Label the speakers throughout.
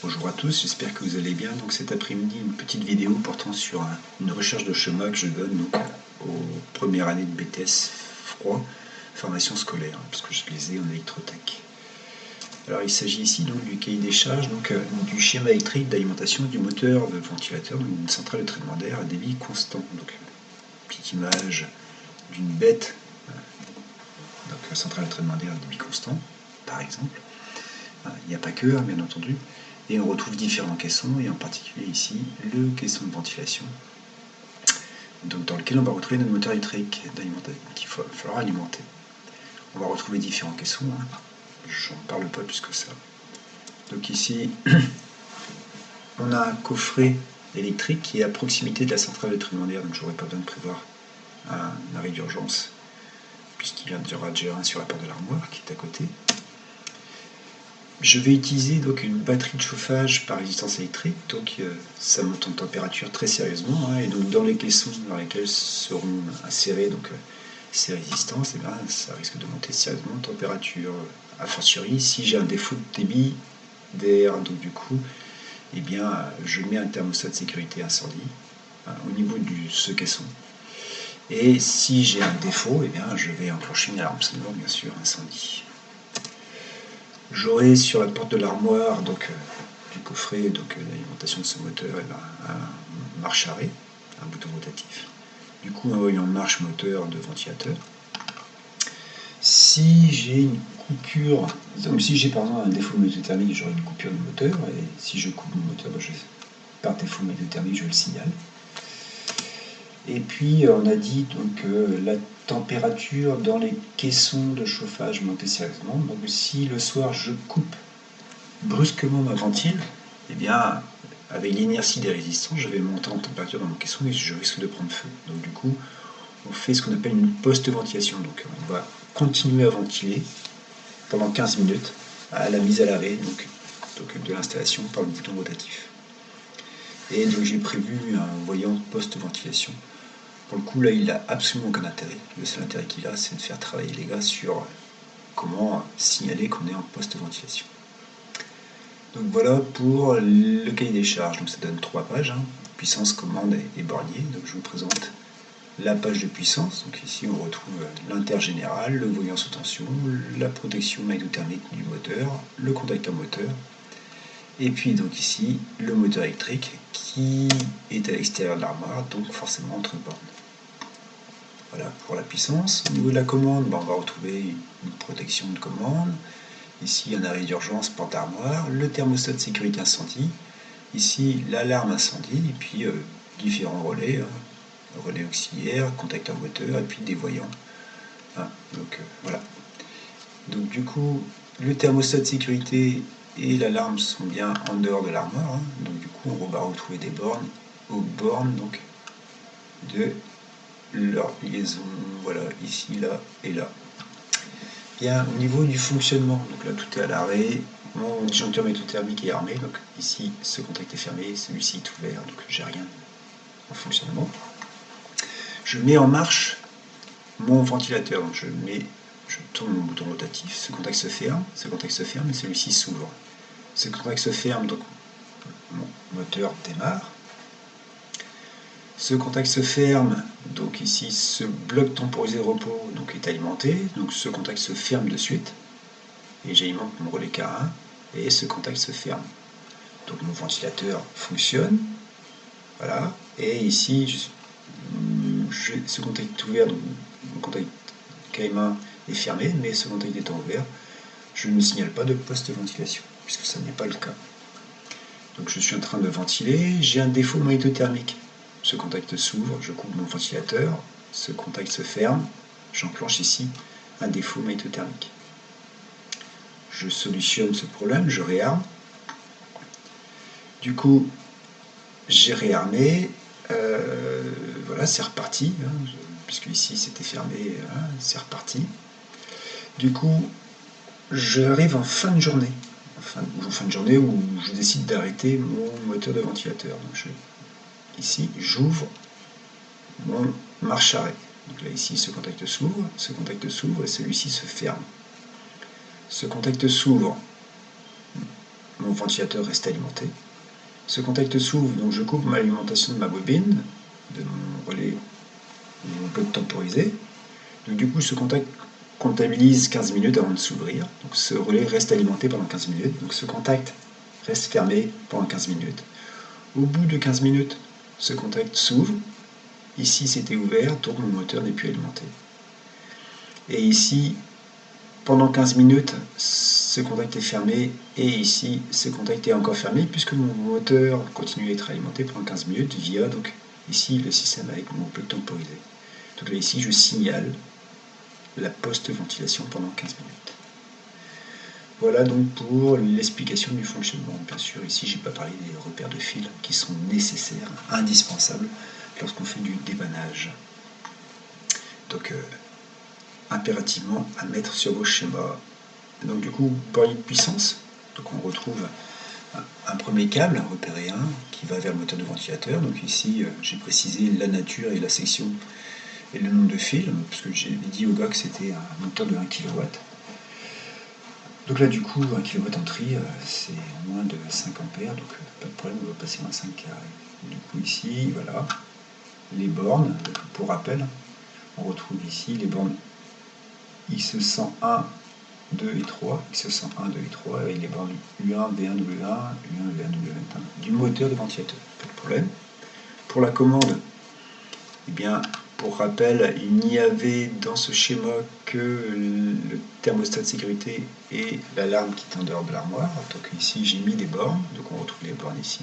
Speaker 1: Bonjour à tous, j'espère que vous allez bien. Donc cet après-midi, une petite vidéo portant sur une recherche de chemin que je donne donc, aux premières années de BTS froid, formation scolaire, puisque je les ai en électrotech. Alors il s'agit ici donc du cahier des charges, donc du schéma électrique d'alimentation du moteur de ventilateur, donc une centrale de traitement d'air à débit constant. Donc petite image d'une bête, donc centrale de traitement d'air à débit constant, par exemple. Il n'y a pas que, bien entendu. Et on retrouve différents caissons, et en particulier ici, le caisson de ventilation, donc dans lequel on va retrouver notre moteur électrique qu'il va falloir alimenter. On va retrouver différents caissons, j'en parle pas plus que ça. Donc ici, on a un coffret électrique qui est à proximité de la centrale de traitement d'air, donc j'aurais pas besoin de prévoir un arrêt d'urgence, puisqu'il y aura déjà un sur la porte de l'armoire qui est à côté. Je vais utiliser donc une batterie de chauffage par résistance électrique, donc ça monte en température très sérieusement, et donc dans les caissons dans lesquels seront insérées donc, ces résistances, et bien, ça risque de monter sérieusement en température, a fortiori si j'ai un défaut de débit d'air, donc du coup, eh bien, je mets un thermostat de sécurité incendie au niveau de ce caisson. Et si j'ai un défaut, eh bien, je vais enclencher une alarme sonore, bien sûr, incendie. J'aurai sur la porte de l'armoire donc du coffret l'alimentation de ce moteur un marche-arrêt, un bouton rotatif. Du coup, un voyant de marche moteur de ventilateur. Si j'ai une coupure, donc si j'ai par exemple un défaut médiothermique, j'aurai une coupure de moteur, et si je coupe mon moteur, par défaut médiothermique, je le signale. Et puis on a dit donc la température dans les caissons de chauffage montait sérieusement. Donc si le soir je coupe brusquement ma ventile, eh bien avec l'inertie des résistances, je vais monter en température dans mon caisson et je risque de prendre feu. Donc du coup, on fait ce qu'on appelle une post-ventilation. Donc on va continuer à ventiler pendant 15 minutes à la mise à l'arrêt donc de l'installation par le bouton rotatif. Et donc j'ai prévu un voyant post-ventilation. Pour le coup, là, il n'a absolument aucun intérêt. Le seul intérêt qu'il a, c'est de faire travailler les gars sur comment signaler qu'on est en post-ventilation. Donc voilà pour le cahier des charges. Donc ça donne 3 pages, puissance, commande et bornier. Donc je vous présente la page de puissance. Donc ici, on retrouve l'intergénéral, le voyant sous tension, la protection magnétothermique du moteur, le contacteur moteur. Et puis donc ici, le moteur électrique qui est à l'extérieur de l'armoire, donc forcément entre bornes. Voilà pour la puissance. Au niveau de la commande, on va retrouver une protection de commande. Ici, un arrêt d'urgence, porte d'armoire, le thermostat de sécurité incendie. Ici, l'alarme incendie, et puis différents relais, relais auxiliaires, contacteur moteur, et puis des voyants. Donc voilà. Donc du coup, le thermostat de sécurité et l'alarme sont bien en dehors de l'armoire. Donc du coup, on va retrouver des bornes aux bornes donc, de leur liaison, voilà, ici, là et là. Bien, au niveau du fonctionnement, donc là tout est à l'arrêt, mon disjoncteur magnétothermique est armé, donc ici ce contact est fermé, celui-ci est ouvert, donc j'ai rien en fonctionnement. Je mets en marche mon ventilateur, donc je tourne mon bouton rotatif, ce contact se ferme et celui-ci s'ouvre. Ce contact se ferme, donc mon moteur démarre. Ce contact se ferme, donc ici ce bloc temporisé de repos donc, est alimenté, donc ce contact se ferme de suite, et j'alimente mon relais K1, et ce contact se ferme. Donc mon ventilateur fonctionne, voilà, et ici ce contact est ouvert, donc mon contact K1 est fermé, mais ce contact étant ouvert, je ne signale pas de post-ventilation, puisque ça n'est pas le cas. Donc je suis en train de ventiler, j'ai un défaut magnétothermique. Ce contact s'ouvre, je coupe mon ventilateur, ce contact se ferme, j'enclenche ici un défaut magnétothermique. Je solutionne ce problème, je réarme. Du coup, j'ai réarmé, voilà, c'est reparti, puisque ici c'était fermé, c'est reparti. Du coup, j'arrive en fin de journée, en fin de journée où je décide d'arrêter mon moteur de ventilateur. Donc ici, j'ouvre mon marche-arrêt. Donc là, ici, ce contact s'ouvre et celui-ci se ferme. Ce contact s'ouvre. mon ventilateur reste alimenté. Ce contact s'ouvre, donc je coupe l'alimentation de ma bobine, de mon relais, de mon bloc temporisé. Donc du coup, ce contact comptabilise 15 minutes avant de s'ouvrir. Donc ce relais reste alimenté pendant 15 minutes. Donc ce contact reste fermé pendant 15 minutes. Au bout de 15 minutes, ce contact s'ouvre. Ici, c'était ouvert, donc mon moteur n'est plus alimenté. Et ici, pendant 15 minutes, ce contact est fermé, et ici, ce contact est encore fermé, puisque mon moteur continue à être alimenté pendant 15 minutes via, donc, ici, le système avec mon bloc temporisé. Donc là, ici, je signale la post-ventilation pendant 15 minutes. Voilà donc pour l'explication du fonctionnement. Bien sûr, ici, je n'ai pas parlé des repères de fil qui sont nécessaires, indispensables, lorsqu'on fait du débannage. Donc, impérativement à mettre sur vos schémas. Donc du coup, bornier de puissance, donc on retrouve un premier câble, repéré 1, qui va vers le moteur de ventilateur. Donc ici, j'ai précisé la nature et la section et le nombre de fils, parce que j'ai dit au gars que c'était un moteur de 1 kW. Donc là, du coup, 1 kW en tri, c'est moins de 5 ampères, donc pas de problème, on va passer en 5 carrés. Du coup, ici, voilà, les bornes, pour rappel, on retrouve ici les bornes X101, 2 et 3, X101, 2 et 3, avec les bornes U1, B1, W1, U1, V1, W1, du moteur de ventilateur, pas de problème. Pour la commande, eh bien, pour rappel, il n'y avait dans ce schéma que le thermostat de sécurité et l'alarme qui est en dehors de l'armoire. Donc ici, j'ai mis des bornes, donc on retrouve les bornes ici.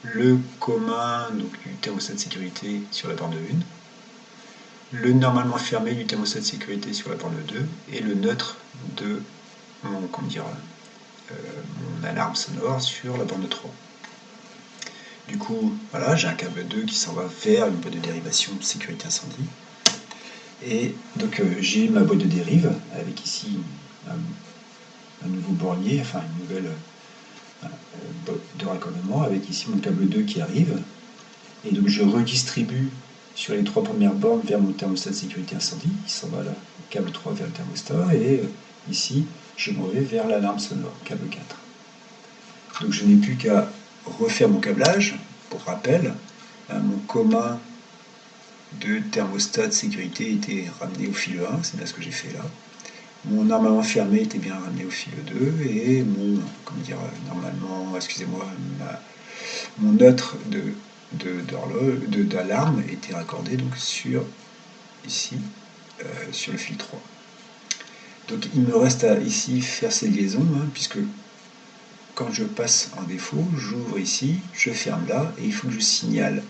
Speaker 1: Le commun donc, du thermostat de sécurité sur la borne 1, le normalement fermé du thermostat de sécurité sur la borne 2 et le neutre de mon, mon alarme sonore sur la borne 3. Du coup, voilà, j'ai un câble 2 qui s'en va vers une boîte de dérivation de sécurité incendie. Et donc j'ai ma boîte de dérive avec ici un nouveau bornier, enfin une nouvelle boîte de raccordement avec ici mon câble 2 qui arrive. Et donc je redistribue sur les 3 premières bornes vers mon thermostat de sécurité incendie. Il s'en va là, le câble 3 vers le thermostat. Et ici, je m'en vais vers l'alarme sonore, câble 4. Donc je n'ai plus qu'à refaire mon câblage. Pour rappel, mon commun de thermostat de sécurité était ramené au fil 1, c'est bien ce que j'ai fait là. Mon normalement fermé était bien ramené au fil 2 et mon, normalement, excusez-moi, mon neutre d'alarme était raccordé donc sur ici, sur le fil 3. Donc il me reste à ici faire ces liaisons, puisque quand je passe en défaut, j'ouvre ici, je ferme là, et il faut que je signale.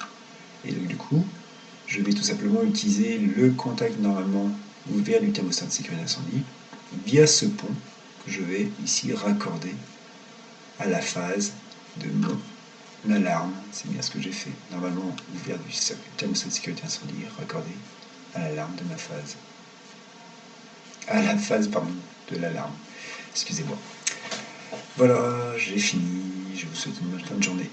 Speaker 1: Et donc du coup, je vais tout simplement utiliser le contact normalement ouvert du thermostat de sécurité incendie via ce pont que je vais ici raccorder à la phase de mon alarme. C'est bien ce que j'ai fait. Normalement ouvert du thermostat de sécurité incendie raccordé à l'alarme de ma phase. À la phase, pardon, de l'alarme. Excusez-moi. Voilà, j'ai fini. Je vous souhaite une bonne fin de journée.